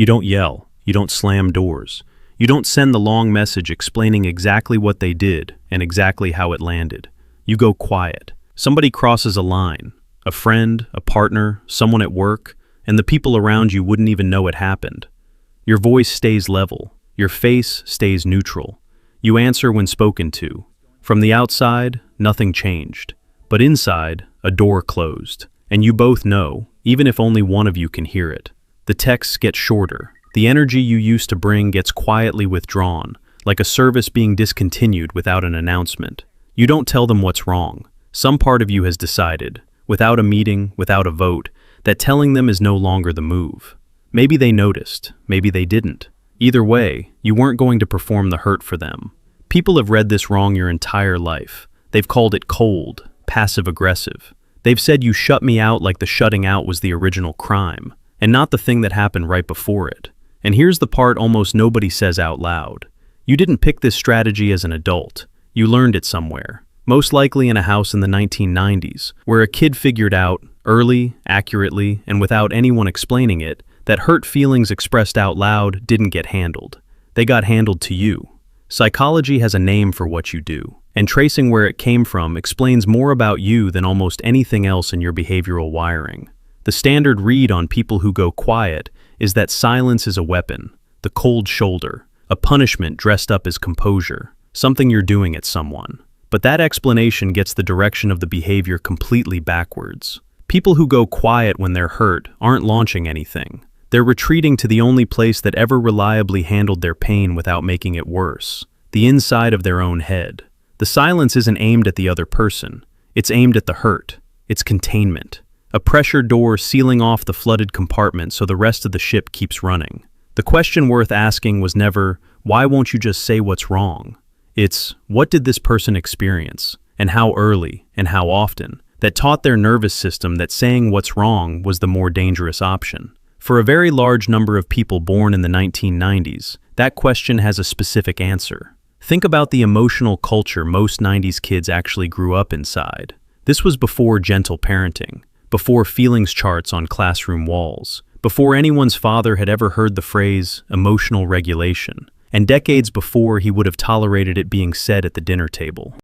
You don't yell. You don't slam doors. You don't send the long message explaining exactly what they did and exactly how it landed. You go quiet. Somebody crosses a line. A friend, a partner, someone at work, and the people around you wouldn't even know it happened. Your voice stays level. Your face stays neutral. You answer when spoken to. From the outside, nothing changed. But inside, a door closed. And you both know, even if only one of you can hear it. The texts get shorter. The energy you used to bring gets quietly withdrawn, like a service being discontinued without an announcement. You don't tell them what's wrong. Some part of you has decided, without a meeting, without a vote, that telling them is no longer the move. Maybe they noticed, maybe they didn't. Either way, you weren't going to perform the hurt for them. People have read this wrong your entire life. They've called it cold, passive-aggressive. They've said you shut me out like the shutting out was the original crime, and not the thing that happened right before it. And here's the part almost nobody says out loud. You didn't pick this strategy as an adult. You learned it somewhere, most likely in a house in the 1990s, where a kid figured out, early, accurately, and without anyone explaining it, that hurt feelings expressed out loud didn't get handled. They got handled to you. Psychology has a name for what you do, and tracing where it came from explains more about you than almost anything else in your behavioral wiring. The standard read on people who go quiet is that silence is a weapon, the cold shoulder, a punishment dressed up as composure, something you're doing at someone. But that explanation gets the direction of the behavior completely backwards. People who go quiet when they're hurt aren't launching anything. They're retreating to the only place that ever reliably handled their pain without making it worse, the inside of their own head. The silence isn't aimed at the other person. It's aimed at the hurt. It's containment. A pressure door sealing off the flooded compartment so the rest of the ship keeps running. The question worth asking was never, why won't you just say what's wrong? It's, what did this person experience, and how early, and how often, that taught their nervous system that saying what's wrong was the more dangerous option. For a very large number of people born in the 1990s, that question has a specific answer. Think about the emotional culture most 90s kids actually grew up inside. This was before gentle parenting, before feelings charts on classroom walls, before anyone's father had ever heard the phrase emotional regulation, and decades before he would have tolerated it being said at the dinner table.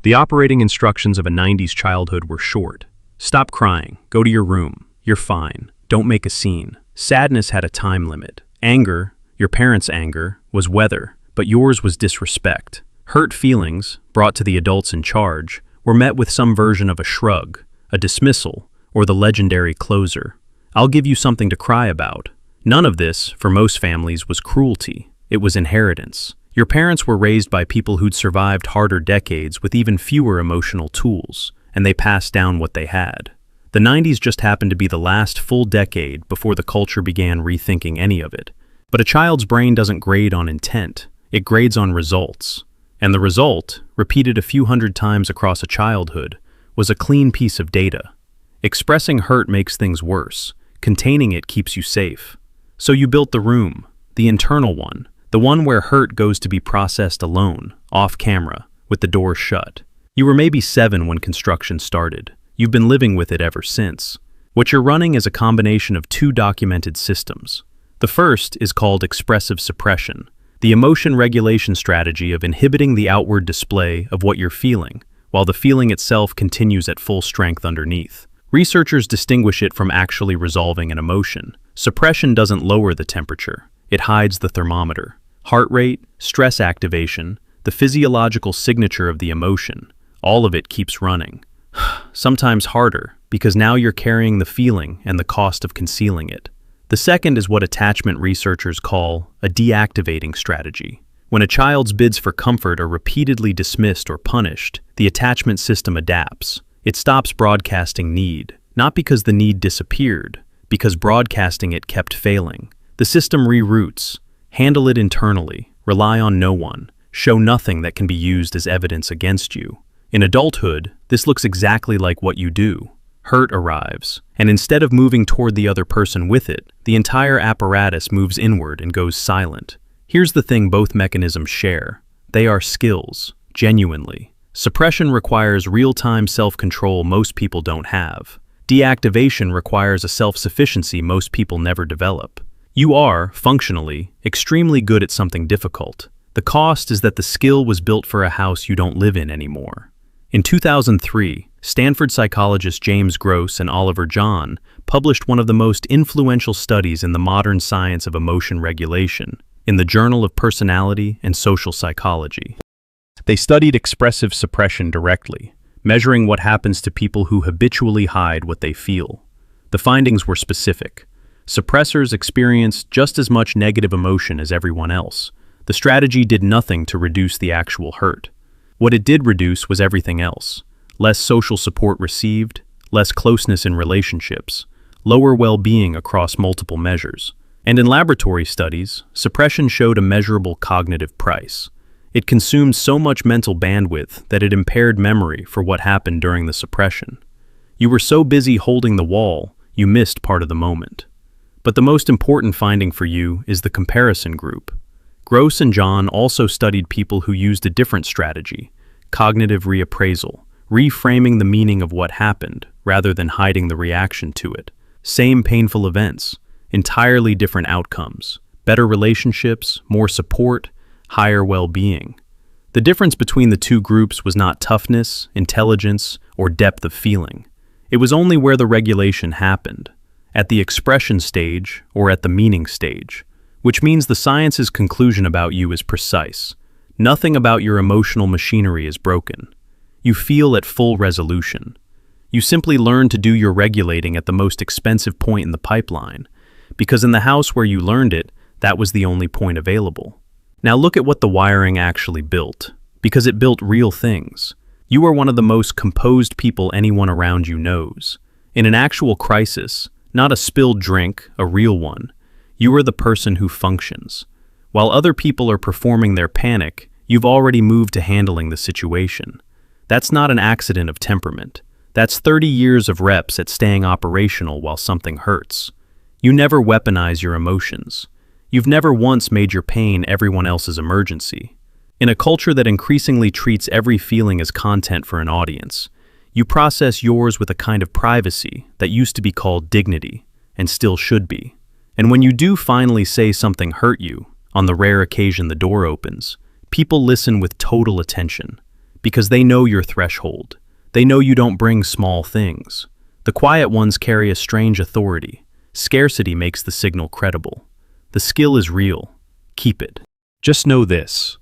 The operating instructions of a 90s childhood were short. Stop crying, go to your room, you're fine, don't make a scene. Sadness had a time limit. Anger, your parents' anger, was weather, but yours was disrespect. Hurt feelings, brought to the adults in charge, were met with some version of a shrug, a dismissal, or the legendary closer. I'll give you something to cry about. None of this, for most families, was cruelty. It was inheritance. Your parents were raised by people who'd survived harder decades with even fewer emotional tools, and they passed down what they had. The 90s just happened to be the last full decade before the culture began rethinking any of it. But a child's brain doesn't grade on intent, it grades on results. And the result, repeated a few hundred times across a childhood, was a clean piece of data. Expressing hurt makes things worse. Containing it keeps you safe. So you built the room, the internal one, the one where hurt goes to be processed alone, off camera, with the doors shut. You were maybe 7 when construction started. You've been living with it ever since. What you're running is a combination of 2 documented systems. The first is called expressive suppression, the emotion regulation strategy of inhibiting the outward display of what you're feeling, while the feeling itself continues at full strength underneath. Researchers distinguish it from actually resolving an emotion. Suppression doesn't lower the temperature, it hides the thermometer. Heart rate, stress activation, the physiological signature of the emotion, all of it keeps running. Sometimes harder, because now you're carrying the feeling and the cost of concealing it. The second is what attachment researchers call a deactivating strategy. When a child's bids for comfort are repeatedly dismissed or punished, the attachment system adapts. It stops broadcasting need, not because the need disappeared, because broadcasting it kept failing. The system reroutes. Handle it internally, rely on no one, show nothing that can be used as evidence against you. In adulthood, this looks exactly like what you do. Hurt arrives, and instead of moving toward the other person with it, the entire apparatus moves inward and goes silent. Here's the thing both mechanisms share. They are skills, genuinely. Suppression requires real-time self-control most people don't have. Deactivation requires a self-sufficiency most people never develop. You are, functionally, extremely good at something difficult. The cost is that the skill was built for a house you don't live in anymore. In 2003, Stanford psychologists James Gross and Oliver John published one of the most influential studies in the modern science of emotion regulation in the Journal of Personality and Social Psychology. They studied expressive suppression directly, measuring what happens to people who habitually hide what they feel. The findings were specific. Suppressors experienced just as much negative emotion as everyone else. The strategy did nothing to reduce the actual hurt. What it did reduce was everything else. Less social support received, less closeness in relationships, lower well-being across multiple measures. And in laboratory studies, suppression showed a measurable cognitive price. It consumed so much mental bandwidth that it impaired memory for what happened during the suppression. You were so busy holding the wall, you missed part of the moment. But the most important finding for you is the comparison group. Gross and John also studied people who used a different strategy, cognitive reappraisal, reframing the meaning of what happened rather than hiding the reaction to it. Same painful events, entirely different outcomes, better relationships, more support, higher well-being. The difference between the two groups was not toughness, intelligence, or depth of feeling. It was only where the regulation happened, at the expression stage or at the meaning stage, which means the science's conclusion about you is precise. Nothing about your emotional machinery is broken. You feel at full resolution. You simply learn to do your regulating at the most expensive point in the pipeline, because in the house where you learned it, that was the only point available. Now look at what the wiring actually built, because it built real things. You are one of the most composed people anyone around you knows. In an actual crisis, not a spilled drink, a real one, you are the person who functions. While other people are performing their panic, you've already moved to handling the situation. That's not an accident of temperament. That's 30 years of reps at staying operational while something hurts. You never weaponize your emotions. You've never once made your pain everyone else's emergency. In a culture that increasingly treats every feeling as content for an audience, you process yours with a kind of privacy that used to be called dignity, and still should be. And when you do finally say something hurt you, on the rare occasion the door opens, people listen with total attention, because they know your threshold. They know you don't bring small things. The quiet ones carry a strange authority. Scarcity makes the signal credible. The skill is real. Keep it. Just know this.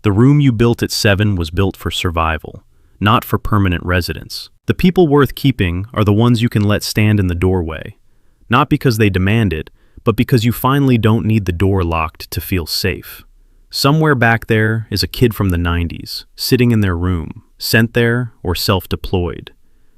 The room you built at 7 was built for survival, not for permanent residence. The people worth keeping are the ones you can let stand in the doorway, not because they demand it, but because you finally don't need the door locked to feel safe. Somewhere back there is a kid from the 90s, sitting in their room, sent there or self-deployed,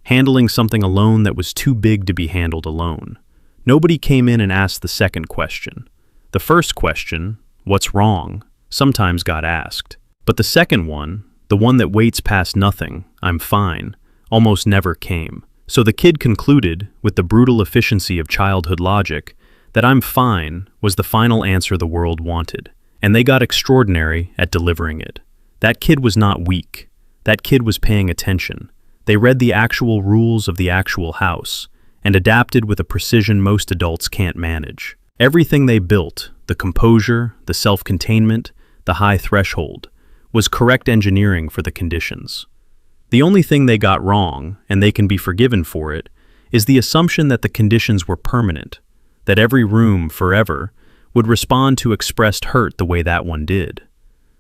handling something alone that was too big to be handled alone. Nobody came in and asked the second question. The first question, what's wrong, sometimes got asked. But the second one, the one that waits past nothing, I'm fine, almost never came. So the kid concluded, with the brutal efficiency of childhood logic, that I'm fine was the final answer the world wanted. And they got extraordinary at delivering it. That kid was not weak. That kid was paying attention. They read the actual rules of the actual house and adapted with a precision most adults can't manage. Everything they built, the composure, the self-containment, the high threshold, was correct engineering for the conditions. The only thing they got wrong, and they can be forgiven for it, is the assumption that the conditions were permanent, that every room, forever, would respond to expressed hurt the way that one did.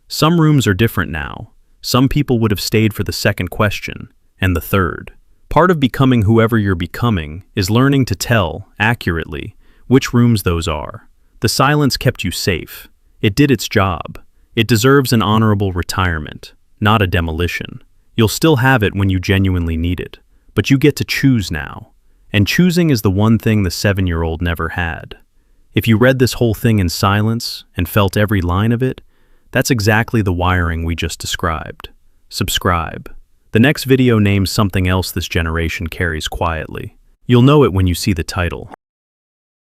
Some rooms are different now. Some people would have stayed for the second question, and the third. Part of becoming whoever you're becoming is learning to tell, accurately, which rooms those are. The silence kept you safe. It did its job. It deserves an honorable retirement, not a demolition. You'll still have it when you genuinely need it, but you get to choose now. And choosing is the one thing the 7-year-old never had. If you read this whole thing in silence and felt every line of it, that's exactly the wiring we just described. Subscribe. The next video names something else this generation carries quietly. You'll know it when you see the title.